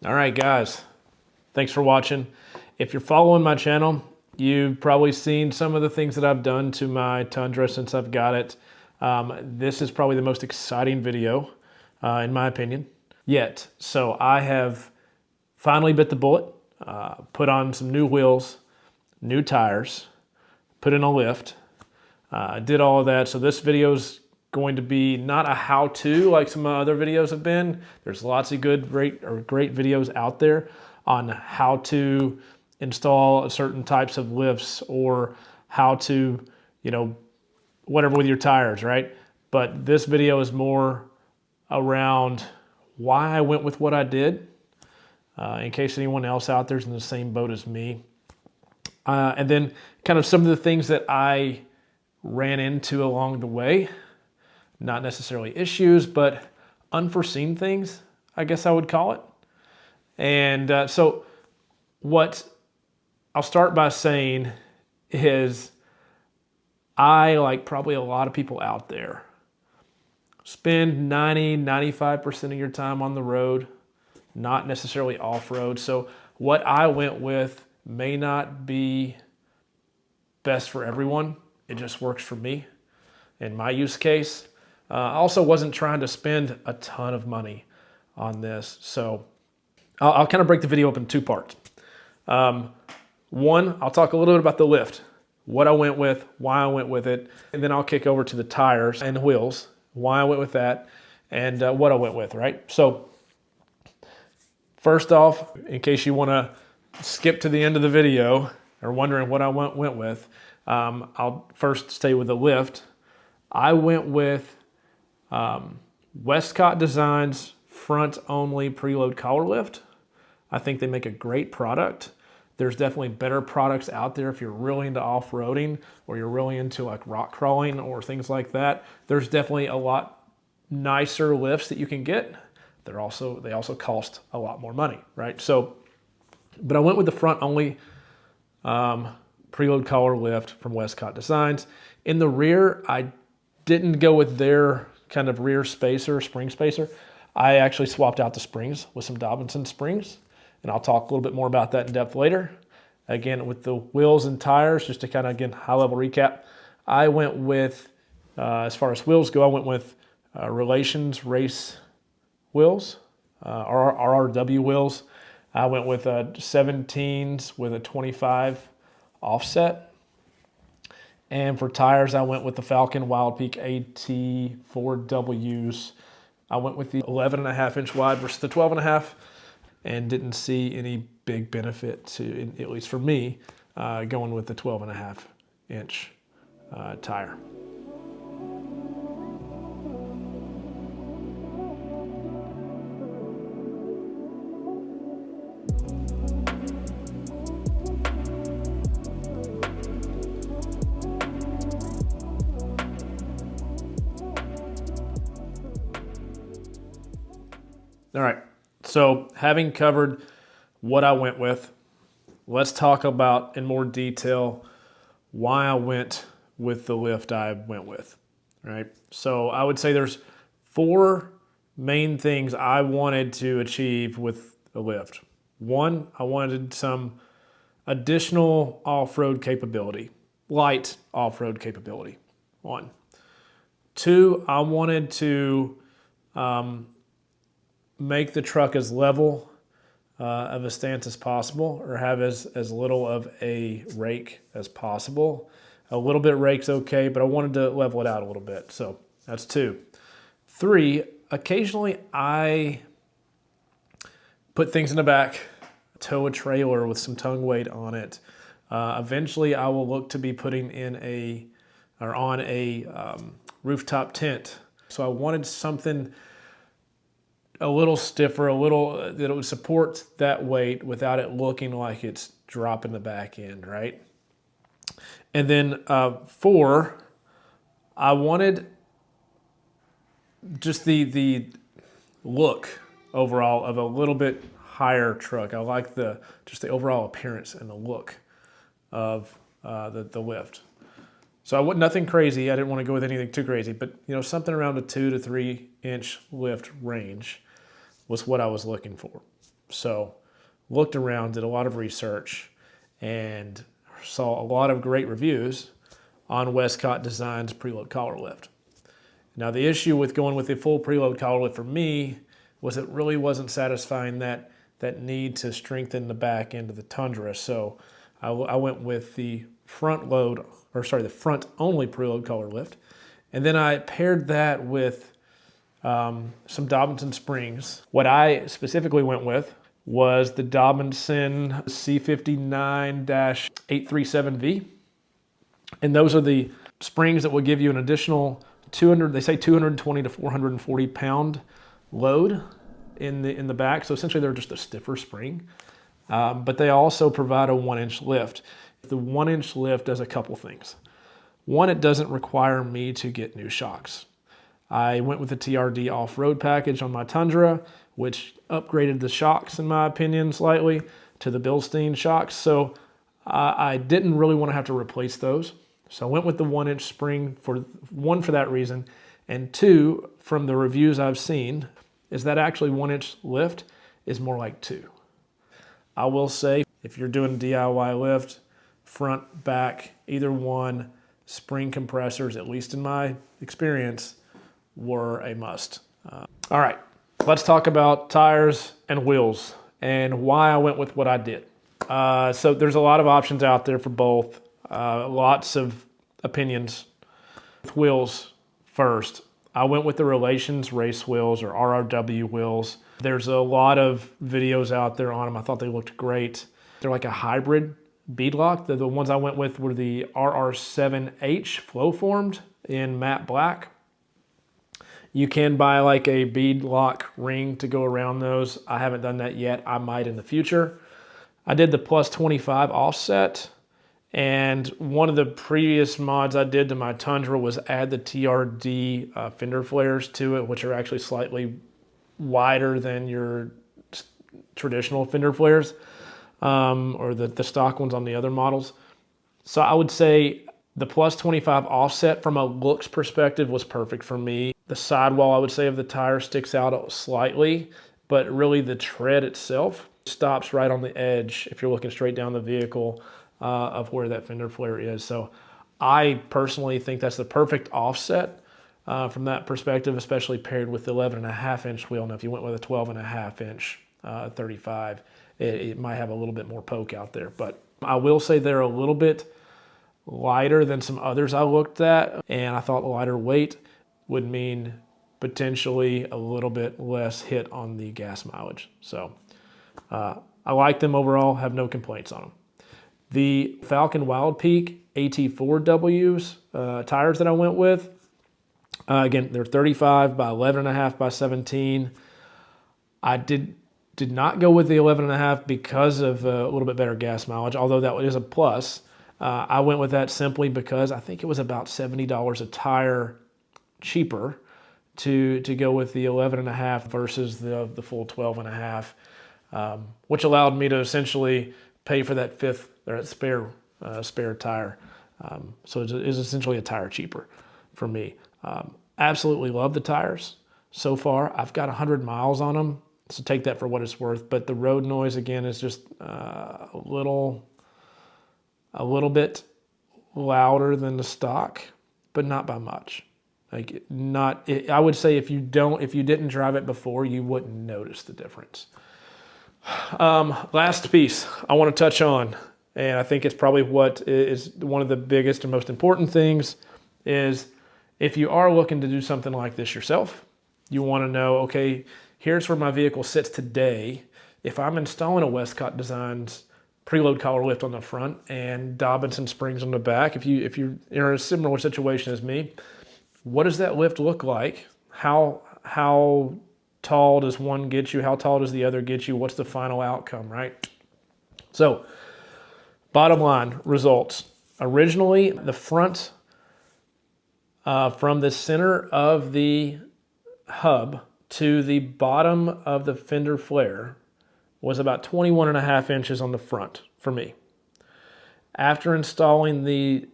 All right, guys, thanks for watching. If you're following my channel, you've probably seen some of the things that I've done to my Tundra since I've got it. This is probably the most exciting video, in my opinion, yet. So I have finally bit the bullet, put on some new wheels, new tires, put in a lift, did all of that. So this video's going to be not a how-to like some other videos have been. There's lots of great videos out there on how to install certain types of lifts or how to, whatever with your tires, right? But this video is more around why I went with what I did, in case anyone else out there is in the same boat as me. And then kind of some of the things that I ran into along the way. Not necessarily issues, but unforeseen things, I guess I would call it. And so what I'll start by saying is I, like probably a lot of people out there, spend 90–95% of your time on the road, not necessarily off-road. So what I went with may not be best for everyone. It just works for me in my use case. I also wasn't trying to spend a ton of money on this. So I'll kind of break the video up in two parts. One, I'll talk a little bit about the lift, what I went with, why I went with it, and then I'll kick over to the tires and the wheels, why I went with that, and what I went with, right? So first off, in case you want to skip to the end of the video or wondering what I went with, I'll first stay with the lift. I went with Westcott Designs front-only preload collar lift. I think they make a great product. There's definitely better products out there if you're really into off-roading or you're really into like rock crawling or things like that. There's definitely a lot nicer lifts that you can get. They also cost a lot more money, right? So, but I went with the front-only preload collar lift from Westcott Designs. In the rear, I didn't go with their kind of rear spacer, spring spacer. I actually swapped out the springs with some Dobinsons springs, and I'll talk a little bit more about that in depth later. Again, with the wheels and tires, just to kind of, again, high-level recap, I went with, as far as wheels go, I went with Relations Race wheels, RRW wheels. I went with 17s with a 25 offset. And for tires, I went with the Falcon Wild Peak AT4Ws. I went with the 11.5 inch wide versus the 12.5 and didn't see any big benefit to, at least for me, going with the 12.5 inch tire. All right, so having covered what I went with, let's talk about in more detail why I went with the lift I went with, right? So I would say there's four main things I wanted to achieve with the lift. One, I wanted some additional off-road capability, light off-road capability, one. Two, I wanted to make the truck as level of a stance as possible, or have as little of a rake as possible. A little bit rake's okay, but I wanted to level it out a little bit. So that's two. Three, occasionally I put things in the back, tow a trailer with some tongue weight on it. Eventually I will look to be putting in on a rooftop tent. So I wanted something a little stiffer, that it would support that weight without it looking like it's dropping the back end, right? And then four, I wanted just the look overall of a little bit higher truck. I like just the overall appearance and the look of the lift. So nothing crazy. I didn't want to go with anything too crazy, but something around a 2 to 3 inch lift range was what I was looking for. So looked around, did a lot of research, and saw a lot of great reviews on Westcott Design's preload collar lift. Now the issue with going with the full preload collar lift for me was it really wasn't satisfying that need to strengthen the back end of the Tundra. So I went with the front only preload collar lift. And then I paired that with some Dobinson springs. What I specifically went with was the Dobinson C59-837V. And those are the springs that will give you an additional 220 to 440 pound load in the back. So essentially they're just a stiffer spring, but they also provide a 1-inch lift. The 1-inch lift does a couple things. One, it doesn't require me to get new shocks. I went with the TRD off-road package on my Tundra, which upgraded the shocks, in my opinion, slightly to the Bilstein shocks. So I didn't really want to have to replace those. So I went with the 1-inch spring for that reason. And two, from the reviews I've seen, is that actually 1-inch lift is more like 2. I will say, if you're doing a DIY lift, front, back, either one, spring compressors, at least in my experience, were a must. All right, let's talk about tires and wheels and why I went with what I did. So there's a lot of options out there for both, lots of opinions. With wheels first, I went with the Relations race wheels or RRW wheels. There's a lot of videos out there on them. I thought they looked great. They're like a hybrid beadlock. The ones I went with were the RR7H flow formed in matte black. You can buy like a beadlock ring to go around those. I haven't done that yet. I might in the future. I did the plus 25 offset, and one of the previous mods I did to my Tundra was add the TRD fender flares to it, which are actually slightly wider than your traditional fender flares. Or the stock ones on the other models. So I would say the plus 25 offset from a looks perspective was perfect for me. The sidewall, I would say, of the tire sticks out slightly, but really the tread itself stops right on the edge if you're looking straight down the vehicle of where that fender flare is. So I personally think that's the perfect offset from that perspective, especially paired with the 11.5-inch wheel. Now if you went with a 12.5-inch 35, it might have a little bit more poke out there. But I will say they're a little bit lighter than some others I looked at, and I thought lighter weight would mean potentially a little bit less hit on the gas mileage. So I like them overall, have no complaints on them. The Falcon Wild Peak AT4Ws tires that I went with, again, they're 35 by 11.5 by 17. I did not go with the 11.5 because of a little bit better gas mileage, although that is a plus. I went with that simply because I think it was about $70 a tire cheaper to go with the 11.5 versus the full 12.5, which allowed me to essentially pay for that spare tire. So it is essentially a tire cheaper for me. Absolutely love the tires so far. I've got 100 miles on them. So take that for what it's worth. But the road noise, again, is just a little bit louder than the stock, but not by much. I would say if you didn't drive it before, you wouldn't notice the difference. Last piece I want to touch on, and I think it's probably what is one of the biggest and most important things, is if you are looking to do something like this yourself, you want to know, okay, here's where my vehicle sits today. If I'm installing a Westcott Designs preload collar lift on the front and Dobinson springs on the back, if you're in a similar situation as me, what does that lift look like? How tall does one get you? How tall does the other get you? What's the final outcome, right? So, bottom line, results. Originally, the front from the center of the hub to the bottom of the fender flare was about 21.5 inches on the front for me. After installing the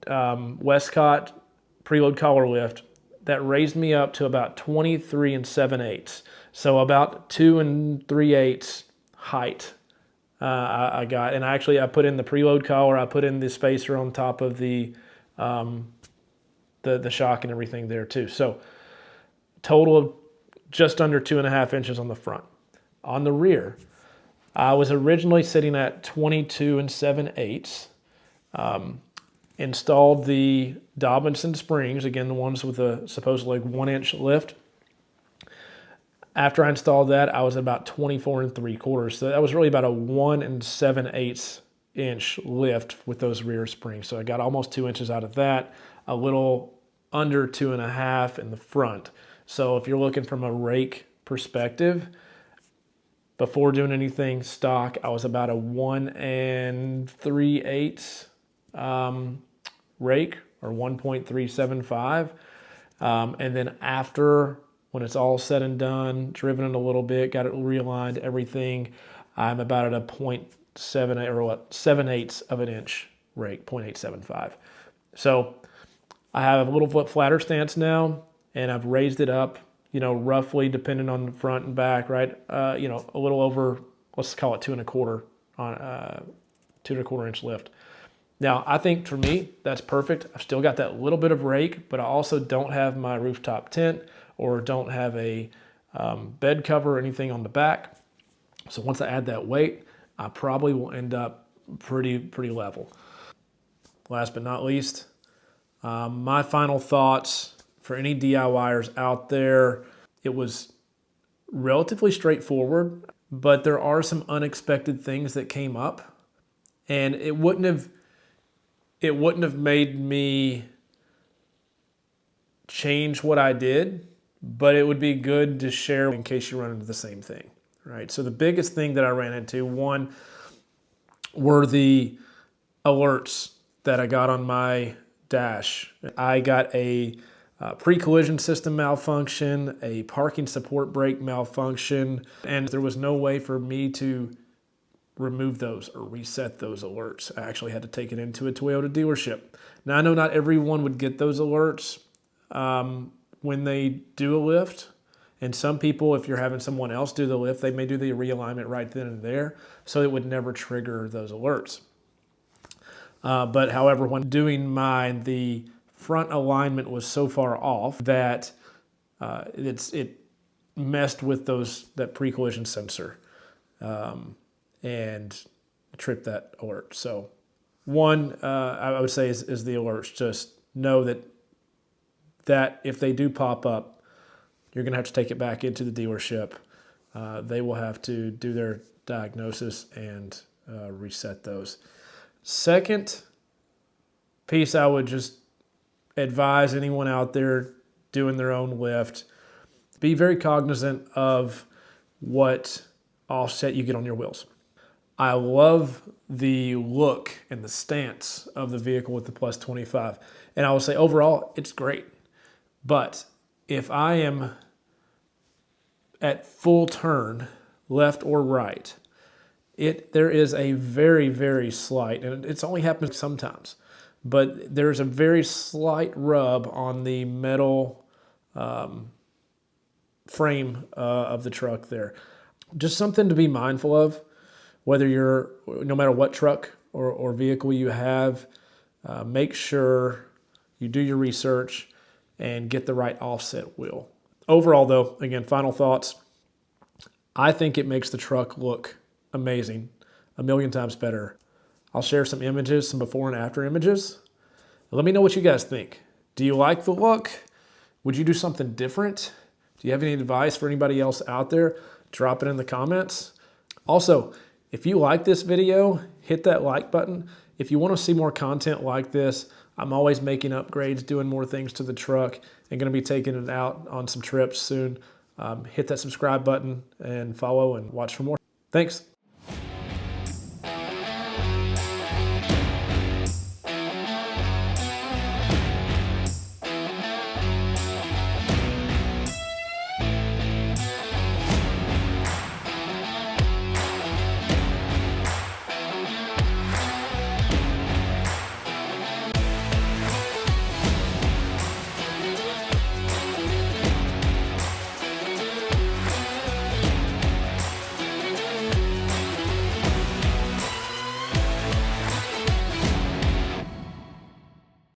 Westcott preload collar lift, that raised me up to about 23 7/8. So about 2 3/8 height I got. And I put in the preload collar. I put in the spacer on top of the shock and everything there too. So total of just under 2.5 inches on the front. On the rear, I was originally sitting at 22 7/8. Installed the Dobinson springs, again, the ones with a supposedly 1-inch lift. After I installed that, I was about 24 3/4. So that was really about a 1 7/8 inch lift with those rear springs. So I got almost 2 inches out of that, a little under 2.5 in the front. So if you're looking from a rake perspective, before doing anything stock, I was about a 1 3/8 rake, or 1.375. And then after, when it's all said and done, driven it a little bit, got it realigned, everything, I'm about at a 0.7 or what, 7/8 of an inch rake, 0.875. So I have a little bit flatter stance now, and I've raised it up, roughly depending on the front and back, right? A little over, let's call it 2.25 on 2.25 inch lift. Now, I think for me, that's perfect. I've still got that little bit of rake, but I also don't have my rooftop tent or don't have a bed cover or anything on the back. So once I add that weight, I probably will end up pretty level. Last but not least, my final thoughts for any DIYers out there. It was relatively straightforward, but there are some unexpected things that came up, and it wouldn't have made me change what I did, but it would be good to share in case you run into the same thing, right? So the biggest thing that I ran into, one, were the alerts that I got on my dash. I got a pre-collision system malfunction, a parking support brake malfunction, and there was no way for me to remove those or reset those alerts. I actually had to take it into a Toyota dealership. Now, I know not everyone would get those alerts when they do a lift. And some people, if you're having someone else do the lift, they may do the realignment right then and there, so it would never trigger those alerts. But however, when doing mine, the front alignment was so far off that it messed with that pre-collision sensor. And trip that alert. So one, I would say is the alerts. Just know that if they do pop up, you're going to have to take it back into the dealership. They will have to do their diagnosis and reset those. Second piece, I would just advise anyone out there doing their own lift, be very cognizant of what offset you get on your wheels. I love the look and the stance of the vehicle with the plus 25. And I will say overall, it's great. But if I am at full turn, left or right, there is a very, very slight, and it's only happened sometimes, but there's a very slight rub on the metal frame of the truck there. Just something to be mindful of. No matter what truck or vehicle you have, make sure you do your research and get the right offset wheel. Overall though, again, final thoughts. I think it makes the truck look amazing, a million times better. I'll share some images, some before and after images. Let me know what you guys think. Do you like the look? Would you do something different? Do you have any advice for anybody else out there? Drop it in the comments. Also, if you like this video, hit that like button. If you want to see more content like this, I'm always making upgrades, doing more things to the truck, and going to be taking it out on some trips soon. Hit that subscribe button and follow and watch for more. Thanks.